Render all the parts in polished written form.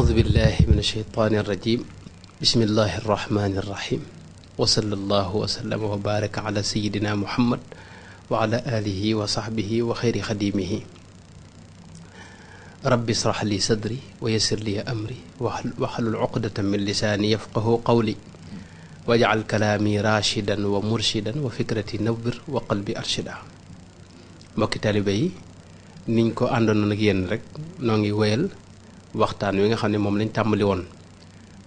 أعوذ بالله من الشيطان الرجيم بسم الله الرحمن الرحيم وصلى الله وسلم وبارك على سيدنا محمد وعلى آله وصحبه وخير خديمه رب اشرح لي صدري ويسر لي أمري واحلل عقدة من لساني يفقه قولي واجعل كلامي راشدا ومرشدا وفكرتي نور وقلبي أرشدا mbokki taalibe yi niñ ko àndoon ak yéen rek noo ngi wéyal waxtaan wi nga xam ne moom lañ tàmbali woon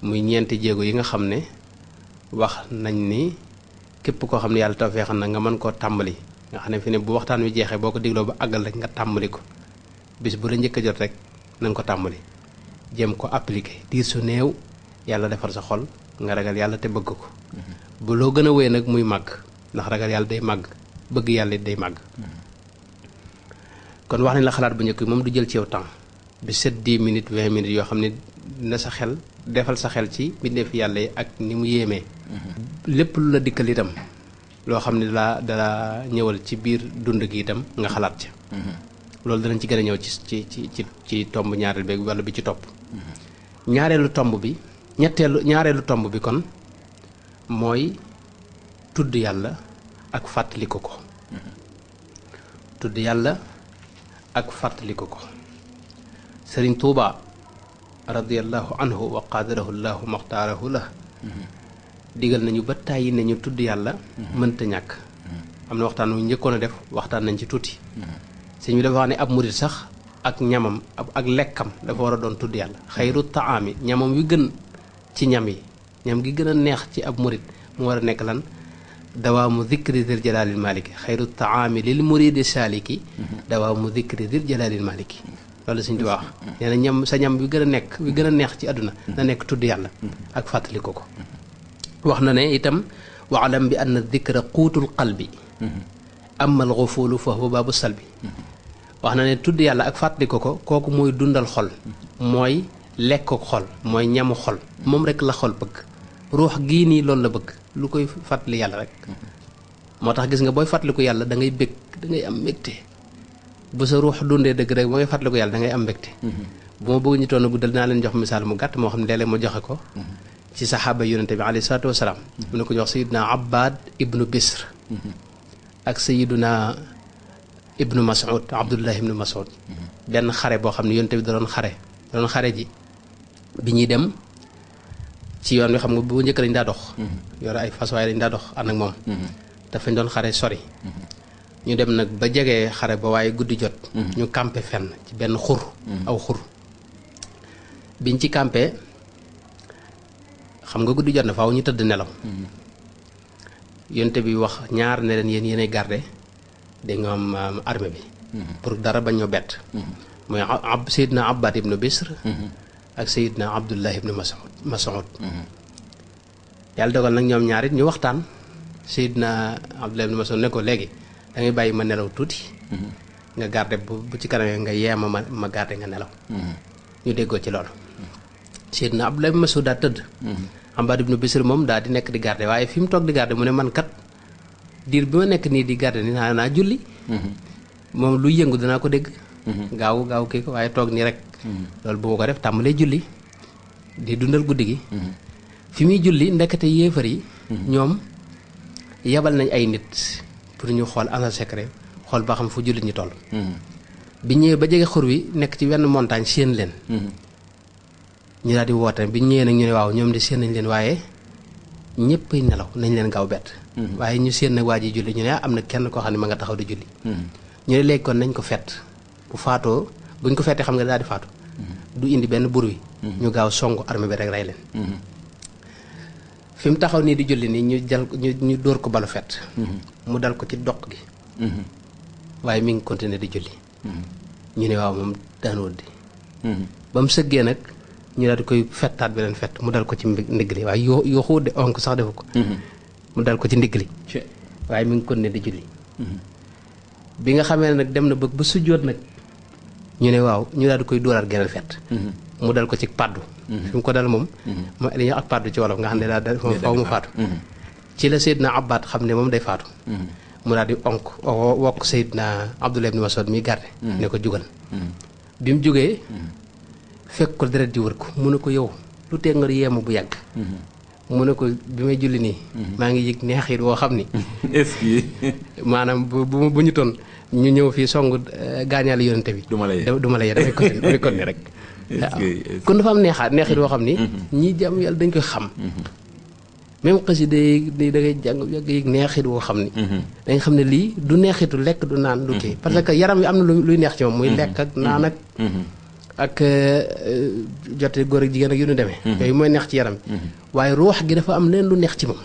muy ñeenti jéego yi nga xam ne wax nañ ni képp koo xam ne yàlla tawfeexal na nga mën koo tàmbali nga xam ne fi ne bu waxtaan wi jeexee boo ko digloo ba àggal rek nga tàmbali ko bis bu la njëkk a jot rek na nga ko tàmbali jéem ko appliquer diir su néew yàlla defar sa xol nga ragal yàlla te bëgg ko bu loo gën a wéy nag muy màgg ndax ragal yàlla day màgg bëgg yàlla it day màgg kon wax nañ la xalaat bu njëkk moom du jël ci yow temps bi 7 10 minutes 20 minutes yoo xam ne na sa xel defal sa xel ci mbindeef yàlla yi ak ni mu yéemee lépp lu la dikkal itam loo xam ne dala ñëwal ci biir dund gi itam nga xalaat ca loolu danañ ci gën a ñëw ci tomb ñaareel beeg wala bi ci topp ñaareelu tomb bi kon mooy tudd yàlla ak fàttaliku ko tudd yàlla ak fàttaliku ko sëriñ Tuuba radiyallahu anhu wa qaadarahu llahu maxtaarahu la digal nañu ba tàyyi ne ñu tudd yàlla mënta ñàkk am na waxtaan wu njëkkoon a def waxtaan nañ ci tuuti sëñ bi dafa wax ne ab murit sax ak ñamam ak lekkam dafa war a doon tudd yàlla xayru taami ñamam wi gën ci ñam yi ñam gi gën a neex ci ab murit mu war a nekk lan dawaamu dikri dil jalaalil maliki xayru taami lil muridi saaliki dawaamu dikri dil jalaalil maliki loolu suñ wax nee na ñam sa ñam wi gën a neex ci àdduna na nekk tudd yàlla ak fàttali ko wax na ne itam waalam bi anna dikra quutul qalbi amma al xufuulu fa huwa baabu salbi wax na ne tudd yàlla ak fàttali ko kooku mooy dundal xol mooy lekk xol mooy ñamu xol moom rek la xol bëgg ruux gii nii loolu la bëgg lu koy fàttali yàlla rek moo tax gis nga booy fàttaliku yàlla da ngay bëgg da ngay am mbégte bu sa ruux dundee dëgg rek ba ngay fàttaliku yàlla da ngay am mbégte bu ma bëgg ñu toon a guddal dinaa leen jox misaal mu gàtt moo xam ne léeg-léeg ma joxe ko ci saxaaba yonente bi alayhi salaatu wasalaam mu ne ko ñu wax sayiduna abbad ibnu bisr ak sayiduna ibnu mas'ud abdullah ibnu mas'ud benn xare boo xam ne yonente bi da doon xare ji bi ñuy dem ci yoon wi xam nga bu njëkk lañ daa dox yore ay fas waaye dañ daa dox ànd ak moom dafañ doon xare sori ñu dem nag ba jege xare ba waaye guddi jot ñu campé fenn ci benn xur aw xur biñ ci campé xam nga guddi jot na faaw ñu tëdd nelaw yonte bi wax ñaar ne leen yéenay garde dégg nga am armée bi pour dara bañ ñoo bett mooy Seydina Abbad ibnu Bisr ak Seydina Abdullah ibnu Mas'ud yàlla dogal nag ñoom ñaar it ñu waxtaan Seydina Abdullah ibnu Mas'ud ne ko léegi da ngay bàyyi ma nelaw tuuti nga garde bu ci kanamee nga yeema ma garde nga nelaw ñu déggoo ci loolu Seydina Abdullah ibnu Mas'ud daa tëdd Abbad ibnu Bisr moom daal di nekk di garde waaye fi mu toog di garde mu ne man kat diir bi ma nekk nii di garde ni naa julli moom luy yëngu danaa ko dégg gaaw kii ko waaye toog nii rek loolu bu ma ko def tàmbalee julli di dundal guddi gi fi muy julli ndekete yéefar yi ñoom yabal nañ ay nit pour ñu xool ana secret xool ba xam fu jullit ñi toll bi ñëwee ba jege xur wi nekk ci wenn montagne séen leen ñu daal di woote bi ñëwee nag ñu ne waaw ñoom di séen nañ leen waaye ñëppay nelaw nañ leen gaaw bett waaye ñu séen nag waa ji julli ñu ne am na kenn koo xam ne ma nga taxaw di julli ñu ne léegi kon nañ ko fett bu faatoo buñ ko fettee xam nga daal di faatu du indi benn bruit ñu gaaw songu armée bi rek rey leen fi mu taxaw nii di julli nii ñu dóor ko balu fett mu dal ko ci doq gi waaye mi ngi continuer di julli ñu ne waaw moom daanoo di ba mu sëggee nag ñu daal di koy fettaat beneen fett mu dal ko ci ndigg li waaye yoo xuut de onk sax defu ko mu dal ko ci ndigg li waaye mi ngi continuer di julli bi nga xamee ne nag dem na bëgg ba sujjóot nag ñu ne waaw ñu daal di koy dóoraat geneen fett mu dal ko ci paddu fi mu ko dal moom ma li ñuy wax ak paddu ci wolof nga xam ne daal moom faw mu faatu ci la Seydina Abbad xam ne moom day faatu mu daal di wokk Seydina Abdullah ibn Mas'ud mi garde ne ko jugal bi mu jógee fekk ko deret di wër ko mu ne ko yow lu tee nga yeema bu yàgg mu ne ko bi may julli nii maa ngi yëg neexit woo xam ni est-ce que maanaam bu ñu toon ñu ñëw fii song gaañaale yonente bi du ma la yee damay continuer rek waaw kon dafa am neexit woo xam ni ñii jàmm yàlla dañ koy xam même xasida yi da ngay jàng yàgg yëg neexit woo xam ni dañ xam ne lii du neexitu lekk du naan du kii parce que yaram wi am na luy neex ci moom muy lekk ak naan ak jote góor ak jigéen ak yu ñu demee yooyu mooy neex ci yaram waaye ruux gi dafa am leen lu neex ci moom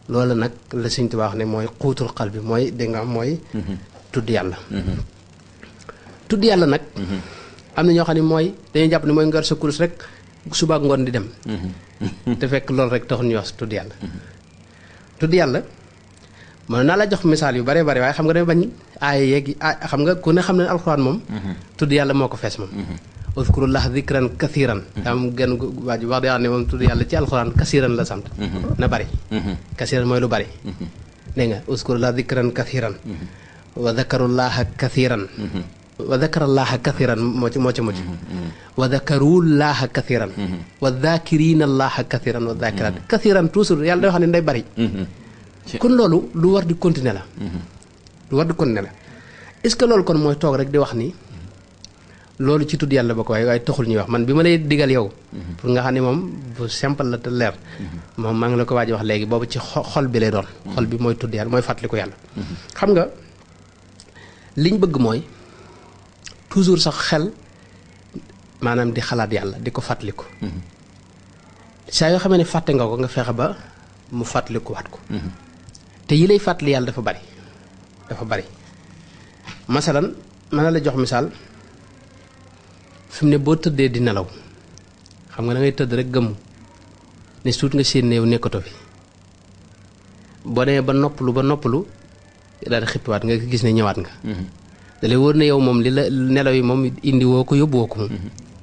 loolu nag la Sëñ Tuubaa wax ne mooy xuutul xal bi mooy dégg nga mooy tudd yàlla tudd yàlla nag am na ñoo xam ne mooy dañuy jàpp ne mooy ngar sa kurus rek suba ak ngoon di dem te fekk loolu rek taxul ñuy wax tudd yàlla tudd yàlla mën naa la jox misaal yu bare bare waaye xam nga dama bañ aaya yeeg xam nga ku ne xam ne alxuraan moom tudd yàlla moo ko fees moom uzkurullah zikran kathiran am genn waaju wax de wax ne moom tudd yàlla ci alxuraan kasiran la sant na bari kasiran mooy lu bari dégg nga uzkurullah zikran kathiran wa zakarullaha kathiran wa zakarallaha kathiran moo ci mujj wa zakarullaha kathiran wa zakirina allaha kathiran wa zakirat kathiran toujours yàlla day wax ne nday bari kon loolu lu war di continuer la lu war di continuer la est-ce que loolu kon mooy toog rek di wax ni loolu ci tudd yàlla ba ko waaye taxul ñuy wax man bi ma lay digal yow pour nga xam ne moom bu simple la te leer moom maa ngi la ko waaj wax léegi boobu ci xol bi lay doon xol bi mooy tudd yàlla mooy fàttaliku yàlla xam nga liñ bëgg mooy toujours sax xel maanaam di xalaat yàlla di ko fàttaliku saa yoo xamee ne fàtte nga ko nga fexe ba mu fàttaliku waat ko te yi lay fàttali yàlla dafa bari masalan mën na la jox misaal fi mu ne boo tëddee di nelaw xam nga da ngay tëdd rek gëmmu ne suut nga seen néew nekkatoo fi boo demee ba noppalu daal di xippiwaat nga gis ne ñëwaat nga da lay wóor ne yow moom li la nelaw yi moom indi woo ko yóbbu woo ko moom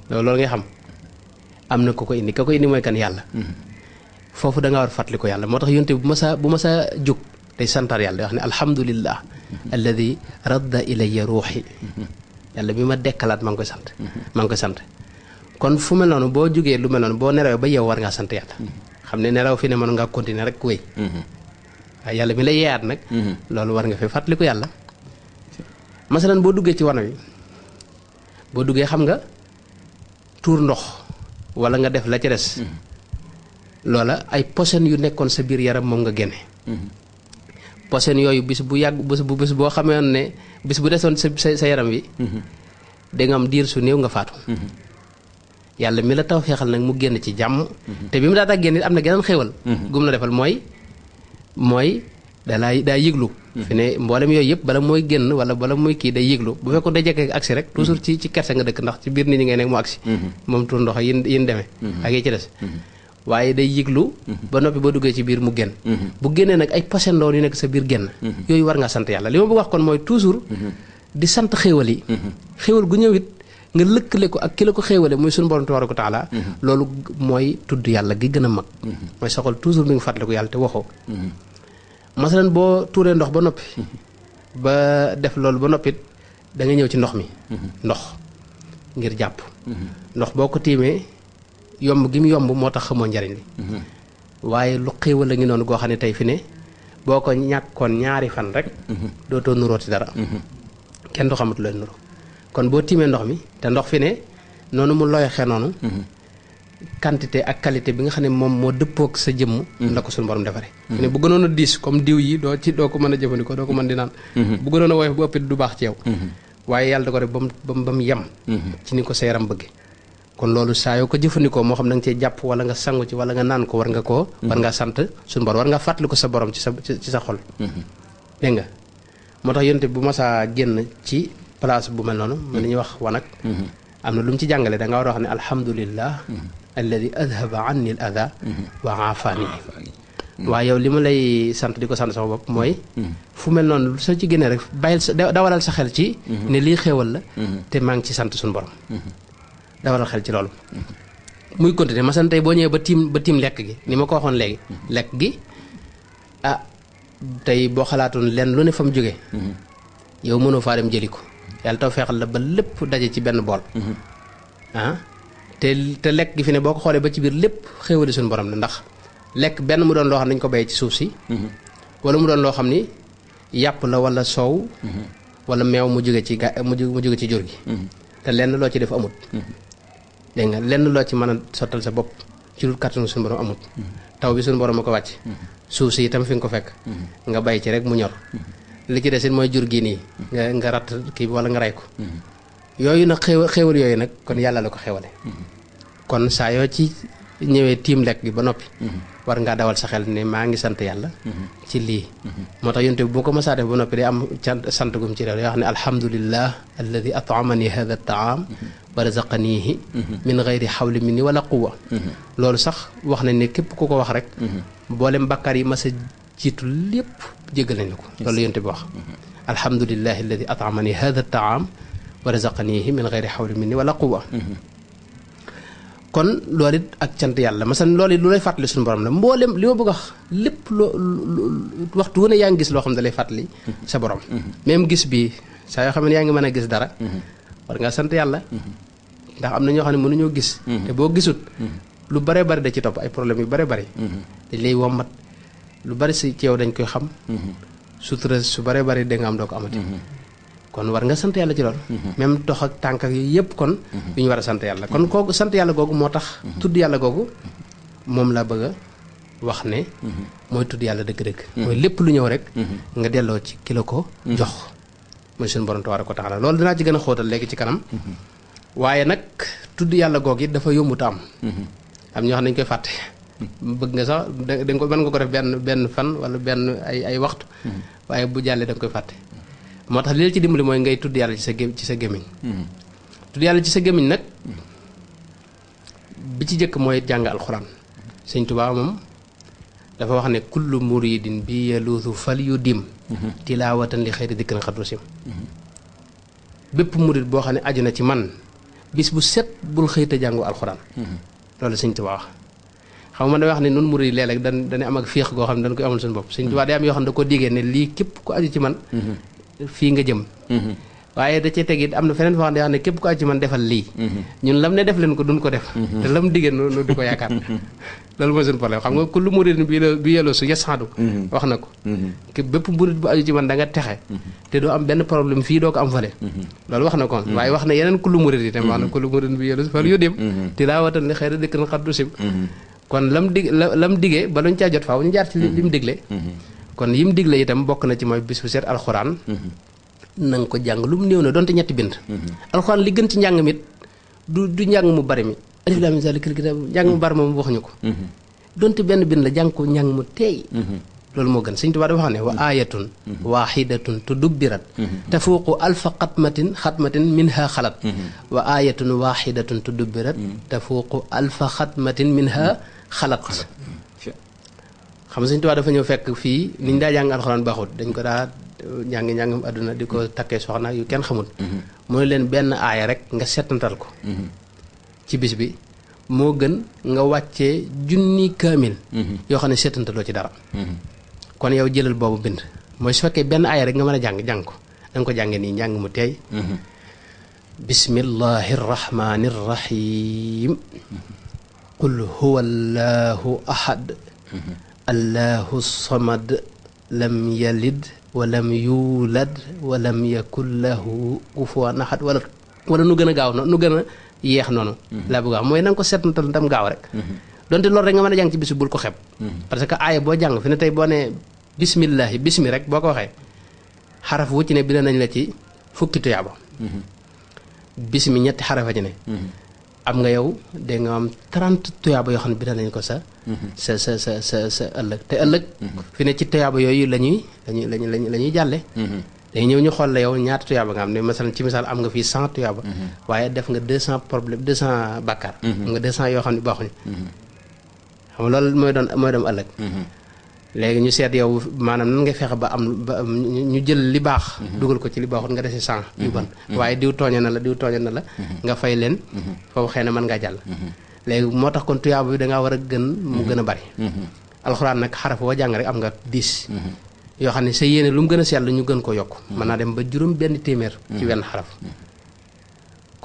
loolu ngay xam am na ko indi ka ko indi mooy kan yàlla foofu da nga war fàttali ko yàlla moo tax yonte bu ma sa jóg day santaar yàlla day wax ne alhamdulillah alladi radda ilayya ruuxi yàlla bi ma dekkalaat maa ngi koy sant kon fu mel noonu boo jógee lu mel noonu boo nelawee ba yow war ngaa sant yàlla xam ne nelaw fi ne mën ngaa continuer rek wéy waaye yàlla mi la yeeyaat nag loolu war nga fi fàttali ko yàlla masalan boo duggee ci wana wi boo duggee xam nga tuur ndox wala nga def la ca des loola ay posen yu nekkoon sa biir yaram moom nga génne posen yooyu bis bu yàgg bis boo xamee ne bis bu desoon sa yaram wi da nga am diir su néew nga faatu yàlla mi la taw feexal nag mu génn ci jàmm te bi mu daa génn am na geneen xéewal gum la defal mooy daa yëglu fi ne mboolem yooyu yëpp bala mooy génn wala bala muy kii day yëglu bu fekkoon day jekkee agsi rek toujours ci kerse nga dëkk ndax ci biir nit ñi ngay nekk mu agsi moom tur ndox yin demee ak yi ci des waaye day yëglu ba noppi boo duggee ci biir mu génn bu génnee nag ay posen yu nekk sa biir génn yooyu war ngaa sant yàlla li ma bëgg wax kon mooy toujours di sant xéewal yi xéewal gu ñëwit nga lëkkale ko ak ki la ko xéewale muy suñu borom tabaaraka wa taala loolu mooy tudd yàlla gi gën a mag mooy soxal toujours mi ngi fàttaliku yàlla te waxoo masalan boo tuuree ndox ba noppi ba def loolu ba noppit da nga ñëw ci ndox mi ndox ngir jàpp ndox boo ko tiimee yomb gi mu yomb moo tax xamoo njariñ li waaye lu xéewal la ngi noonu goo xam ne tey fi ne boo ko ñàkkoon ñaari fan rek dootoo nurooti dara kenn du xamatu leen nuro kon boo tiimee ndox mi te ndox fi ne noonu mu loyoxee noonu quantité ak qualité bi nga xam ne moom moo dëppook sa jëmm la ko suñu borom defaree fi ne bu gënoon a diis comme diw yi doo ko mën a jëfandikoo doo ko mën di naan bu gënoon a woyof bu ëppit du baax ci yow waaye yàlla da ko def ba mu yem ci ni ko sa yaram bëgge kon loolu saa yoo ko jëfandikoo moo xam da nga cee jàpp wala nga sangu ci wala nga naan ko war nga sant suñu borom war nga fàttali ko sa borom ci sa xol dégg nga moo tax yonte bu masaa génn ci place bu mel noonu mën nañuy wax wanag am na lu mu ci jàngale da nga war a wax ne alhamdulillah alladi adhaba anni al adha wa aafani waaye yow li ma lay sant di ko sant sama bopp mooy fu mel noonu soo ci génnee rek bàyyil dawalal sa xel ci ne lii xéewal la te maa ngi ci sant suñu borom dawalal xel ci loolu muy continuer masan tey boo ñëwee ba tiim lekk gi ni ma ko waxoon léegi lekk gi tey boo xalaatoon lenn lu ne fa mu jógee yow mënoo faa dem jëli ko yàlla taw feexal la ba lépp daje ci benn bool te lekk gi fi ne boo ko xoolee ba ci biir lépp xéewali suñu borom la ndax lekk benn mu doon loo xam ne dañu ko béy ci suuf si wala mu doon loo xam ni yàpp la wala soow wala meew mu jóge ci mu jóge ci jur gi te lenn loo ci def amut dégg nga lenn loo ci mën a sottal sa bopp ci lu kàttanu suñu borom amut taw bi suñu borom a ko wàcc suuf si itam fi nga ko fekk nga bay ci rek mu ñor li ci desit mooy jur gi nii nga ratt kii wala nga rey ko yooyu nag xéewal yooyu nag kon yàlla la ko xéewale kon saa yoo ci ñëwee tiim lekk gi ba noppi war ngaa dawal sa xel ne maa ngi sant yàlla ci lii moo tax yonte bi bu ko mësaa def ba noppi day am sant gum ci réew yoo xam ne alhamdulillah alladi at'amani hada at-ta'am wa razaqanihi min gayri xawli minni wala quwwa loolu sax wax nañ ne képp ku ko wax rek boolem bakkaar yi mas a jiitu lépp jéggal nañ la ko loolu yonte bi wax alhamdulillahi alladi at'amani hada at-ta'am wa razaqanihi min gayri xawli minni wala quwwa kon loolu it ak cant yàlla masalan loolu it lu lay fàttali suñu borom la mboolem li ma bëgg a wax lépp waxtu wu ne yaa ngi gis loo xam ne da lay fàttali sa borom même gis bii saa yoo xam ne yaa ngi mën a gis dara war nga sant yàlla ndax am na ñoo xam ne mënuñoo gis te boo gisut lu bare bari da ci topp ay problème yu bare bari dañ lay wommat lu bari si ci yow dañ koy xam sutura su bare bari da nga am doo ko amati kon war nga sant yàlla ci loolu même dox ak tànk ak yooyu yëpp kon yu ñu war a sant yàlla kon kooku sant yàlla googu moo tax tudd yàlla googu moom laa bëgg a wax ne mooy tudd yàlla dëgg-dëgg mooy lépp lu ñëw rek nga delloo ci kilo ko jox mooy suñu borom tabaaraka wa taala loolu dinaa ci gën a xóotal léegi ci kanam waaye nag tudd yàlla googu it dafa yombuta am ñoo xam ne dañu koy fàtte bëgg nga sax da nga ko mën nga ko def benn fan wala benn ay waxtu waaye bu jàllee da nga koy fàtte moo tax li la ci dimbali mooy ngay tudd yàlla ci sa gémmiñ tudd yàlla ci sa gémmiñ nag bi ci jëkk mooy jàng alxuraan sëñ Tuubaa moom dafa wax ne kullu muridin bi yaluusu fal yu dim tilaawatan li xëyri dikkan xadru sim bépp murid boo xam ne aju na ci man bis bu set bul xëy te jàngu alxuraan loolu sëñ Tuubaa wax xam nga day wax ne nun murid yi léeg-léeg dañu am ak féex goo xam ne dañ koy amal suñu bopp sëñ Tuubaa day am yoo xam ne da ko diggee ne lii képp ku aju ci man fii nga jëm waaye da cee teg it am na feneen foo xam ne képp ku aju ci man defal lii ñun lam ne def leen ko duñ ko def te lam diggee noonu du ko yaakaar loolu mooy suñu problème xam nga ku lu murid bi yelloo su yesxadu wax na ko bépp murid bu aju ci man da nga texe te doo am benn problème fii doo ko am fale loolu wax na ko waaye wax na yeneen ku lu murid yi tam wax na ku lu murid bi yelloo su fal yu dem tilaawatan li xëyri dikk na xaddu sim kon lam diggee ba luñ caa jot faaw ñu jaar ci lim digle kon yim digle itam bokk na ci mooy bis bu seet alxuraan na nga ko jàng lu mu néew na donte ñetti bind alxuraan li gën ci njàng mit du njàng mu bari mi alif laam miim zaalikal kitaab njàng mu bari moom waxuñu ko donte benn bind la jàng ko njàng mu teey loolu moo gën Sëñ Tuubaa dafa wax ne wa aayatun waaxidatun tudubbirat tafuuqu alfa xatmatin minha xalat wa aayatun waaxidatun tudubbirat tafuuqu alfa xatmatin minha xalat xam nga Sëñ Tuubaa dafa ñëw fekk fii ni ñu daa jàng alxuraan baaxut dañ ko daa njàngam àdduna di ko takkee soxna yu kenn xamul mu ne leen benn aaya rek nga settantal ko ci bis bi moo gën nga wàccee junni kaamil yoo xam ne settantaloo ci dara kon yow jëlal boobu bind mooy su fekkee benn aaya rek nga mën a jàng ko da nga ko jàngee nii njàng mu teey bismillahi rrahmani rrahim qul huwa allahu ahad allahu samad lam yalid walam yuulad walam yakun lahu kufuwan ahad wala nu gën a gaaw nu gën a yeex noonu laa bëgg a wax mooy na nga ko seetantal ndam gaaw rek donte loolu rek nga mën a jàng ci bis bul ko xeb parce que aaya boo jàng fi ne tey boo nee bismillahi bismi rek boo ko waxee xaraf wu ci ne bind nañ la ci fukki tuyaaba bismi ñetti xarafa ci ne am nga yow dégg nga am 30 tuyaaba yoo xam ne bind nañ ko sa ëllëg te ëllëg fi ne ci tuyaaba yooyu la ñuy jàlle dañuy ñëw ñu xool la yow ñaata tuyaaba nga am ne masalan ci misaal am nga fii 100 tuyaaba waaye def nga 200 problème 200 bàkkaar am nga 200 yoo xam ne baaxuñu xam nga loolu mooy doon ëllëg léegi ñu seet yow maanaam nan nga fexe ba am ba ñu jël li baax dugal ko ci li baaxut nga dese 100 yu bon waaye diw tooñe na la nga fay leen foofu xëy na mën ngaa jàll léegi moo tax kon tuyaaba bi dangaa war a gën mu gën a bari alxuraan nag xaraf woo jàng rek am nga 10 yoo xam ne sa yéene lu mu gën a sell ñu gën ko yokk mën naa dem ba juróom benn téeméer ci wenn xaraf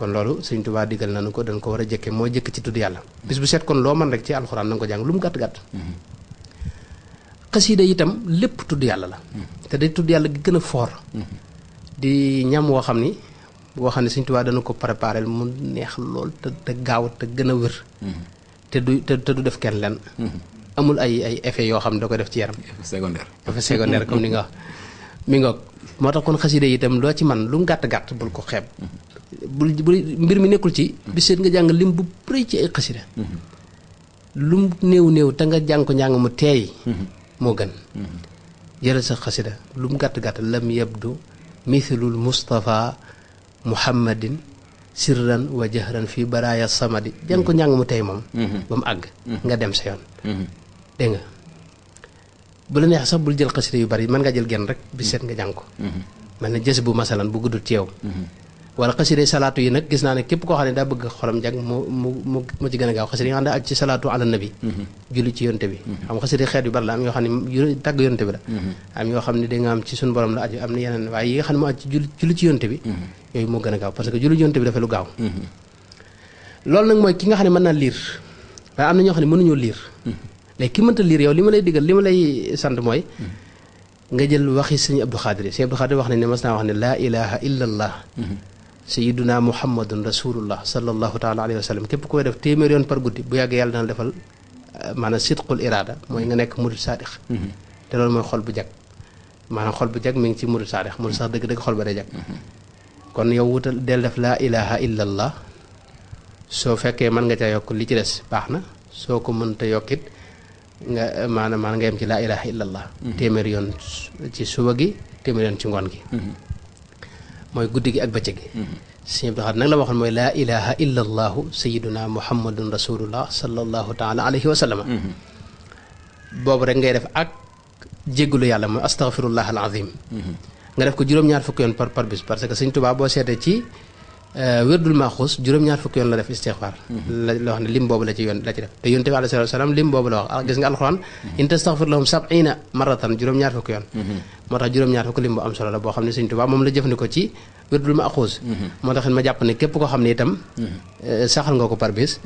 kon loolu Sëriñ Tuubaa digal nañu ko dañ ko war a jëkke moo jëkk ci tudd yàlla bis bu set kon loo mën rek ci alxuraan na nga ko jàng lu mu gàtt-gàtt xasida itam lépp tudd yàlla la te day tudd yàlla gi gën a foor di ñam woo xam ni Sëriñ Tuubaa dana ko préparé mu neex lool te gaaw te gën a wér te du def kenn lenn amul ay effet yoo xam ne da koy def ci yaram effet secondaire comme ni nga wax mi nga moo tax kon xasida yi itam loo ci man lu mu gàtt-gàtt bul ko xeeb bul mbir mi nekkul ci bi seet nga jàng lim bu bëri ci ay xasida lu mu néew te nga jàng ko njàng mu teey moo gën jëral sa xasida lu mu gàtt-gàtt lam yabdu mithlul Mustafa Muhammadin sirran wa jahran fi baraaya samadi jàng ko njàng mu tey moom ba mu àgg nga dem sa yoon dégg nga bu la neex sax bul jël xasida yu bari mën nga jël genn rek bi seet nga jàng ko mel na jës bu masalan bu guddul ci yow wala xasida salaatu yi nag gis naa ne képp koo xam ne daa bëgg xolam jag mu ci gën a gaaw xasida yi nga xam ne aj ci salaatu ala nabi julli ci yonte bi xam xasida xeet yu bari la am yoo xam ne tàgg yonte bi la am yoo xam ne da nga am ci suñu borom la aju am na yeneen waaye yi nga xam ne mu aj ci julli ci yonte bi yooyu moo gën a gaaw parce que julli ci yonte bi dafa lu gaaw loolu nag mooy ki nga xam ne mën naa liir waaye am na ñoo xam ne mënuñoo liir léegi ki mënta liir yow li ma lay digal li ma lay sant mooy nga jël waxi sëñ Abdou Khadir wax nañ ne mas naa wax ne laa ilaha illa allah sayyiduna muhammadun rasulullah sallallahu taala alayhi wa sallam képp koy def téeméer yoon par guddi bu yàggee yàlla dana defal maanaam sidqul iraada mooy nga nekk murid saadix te loolu mooy xol bu jag maanaam xol bu jag mi ngi ci murid saadix murid sax dëgg-dëgg xol ba day jag kon yow wutal del def laa ilaha illa allah soo fekkee mën nga ca yokk li ci des baax na soo ko mënta yokkit nga maanaam nga yem ci laa ilaha illa allah téeméer yoon ci suba gi téeméer yoon ci ngoon gi mooy guddi gi ak bëccëg gi sëñ Abdou Khadre nag la waxoon mooy laa ilaha illa allahu sayiduna muhammadun rasulullah sallallahu taala alayhi wa sallam boobu rek ngay def ak jéggalu yàlla mooy astaghfirullah al azim nga def ko juróom-ñaar fukki yoon par bis parce que sëñ Tuubaa boo seetee ci wérdul maaxuus juróom-ñaar fukki yoon la def istixfaar la wax ne lim boobu la ci def te yonent bi alayhi salaam lim boobu la wax gis nga alxuraan in tastaghfir lahum 70 marratan juróom-ñaar fukki yoon moo tax juróom-ñaar fukki lim bu am solo la boo xam ne Sëñ Tuubaa moom la jëfandikoo ci wérdul maaxuus moo tax ma jàpp ne képp koo xam ne itam saxal nga ko par bis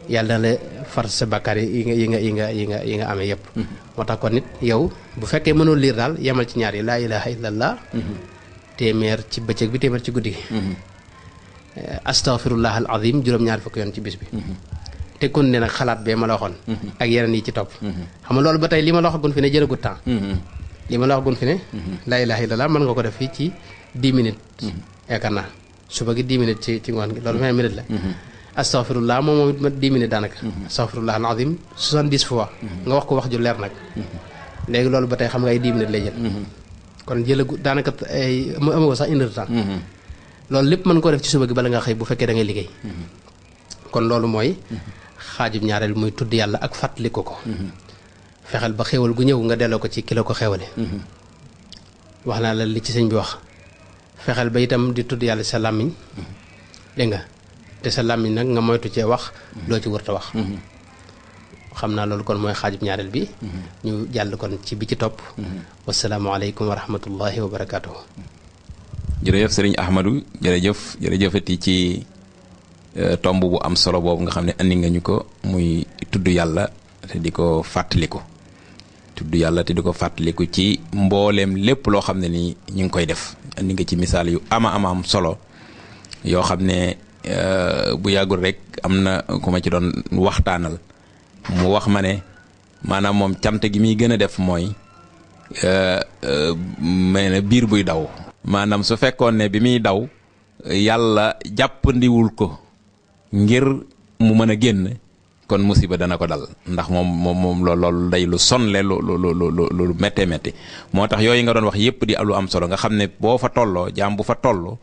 yàlla dana la far sa bakkaar yi nga amee yëpp moo tax kon nit yow bu fekkee mënoo liir daal yemal ci ñaar yi laa ilaha illallah téeméer ci bëccëg bi téeméer ci guddi gi astaghfirullah al azim juróom-ñaar fukki yoon ci bis bi te kon ne nag xalaat bee ma la waxoon ak yeneen yi ci topp xam nga loolu ba tey li ma la waxagun fi ne jëlagut temps li ma la waxagun fi ne laa ilaha illallah mën nga ko def fii ci 10 minutes yaakaar naa suba gi 10 minutes ci ngoon gi loolu 20 minutes la astaghfirullah moom it ma 10 minutes daanaka astaghfirullah al azim 70 fois nga wax ko wax ju leer nag léegi loolu ba tey xam nga ay 10 minutes lay jël kon jëlagu daanaka ay amoo sax une heure de temps loolu lépp mën koo def ci suba gi bala nga xëy bu fekkee da ngay liggéey kon loolu mooy xaajub ñaareel muy tudd yàlla ak fàttaliku ko fexeel ba xéwal gu ñëw nga delloo ko ci kilo ko xéwale wax naa la li ci sëñ bi wax fexeel ba itam di tudd yàlla sa làmmiñ dégg nga te sa làmmiñ nag nga moytu cee wax loo ci wërta wax xam naa loolu kon mooy xaajub ñaareel bi ñu jàll kon ci bi ci topp wasalaamualeykum wa rahmatullahi wa barakaatuhu. jërëjëf sëriñ Ahmadou jërëjëfati ci tomb bu am solo boobu nga xam ne andi nga ñu ko muy tudd yàlla te di ko fàttaliku ci mbooleem lépp loo xam ne ni ñu ngi koy def andi nga ci misaal yu am solo yoo xam ne bu yàggul rek am na ku ma ci doon waxtaanal mu wax ma ne maanaam moom cant gi muy gën a def mooy mel na biir buy daw maanaam su fekkoon ne bi muy daw yàlla jàppandiwul ko ngir mu mën a génn kon musiba dana ko dal ndax moom loolu day lu sonle lu méttee métti moo tax yooyu nga doon wax yépp di lu am solo nga xam ne boo fa tolloo jaam bu fa tolloo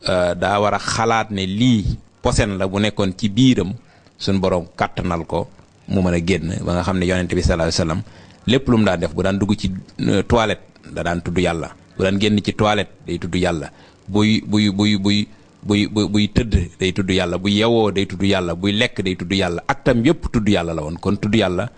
daa war a xalaat ne lii posen la bu nekkoon ci biiram suñ borom kàttanal ko mu mën a génn ba nga xam ne yonent bi sallallahu alayhi wasallam lépp lu mu daan def bu daan dugg ci toilette da daan tudd yàlla bu daan génn ci toilette day tudd yàlla buy tëdd day tudd yàlla buy yewoo day tudd yàlla buy lekk day tudd yàlla ak tam yépp tudd yàlla la woon kon tudd yàlla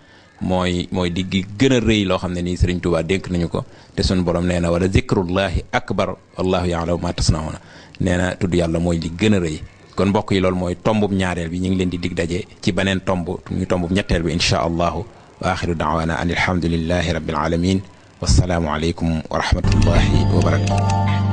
mooy di gi gën a rëy loo xam ne nii Sëriñ Tuubaa dénk nañu ko te sunu borom nee na wala zikrullahi akbar wallahu ya'lamu ma tasnauna nee na tudd yàlla mooy li gën a rëy kon mbokk yi loolu mooy tombub ñaareel bi ñu ngi leen di dig daje ci beneen tomb muy tombub ñetteel bi insha allahu wa axiru daawana an alhamdulillahi rabbil alamin wassalaamu aleykum wa rahmatullahi wa barakatuh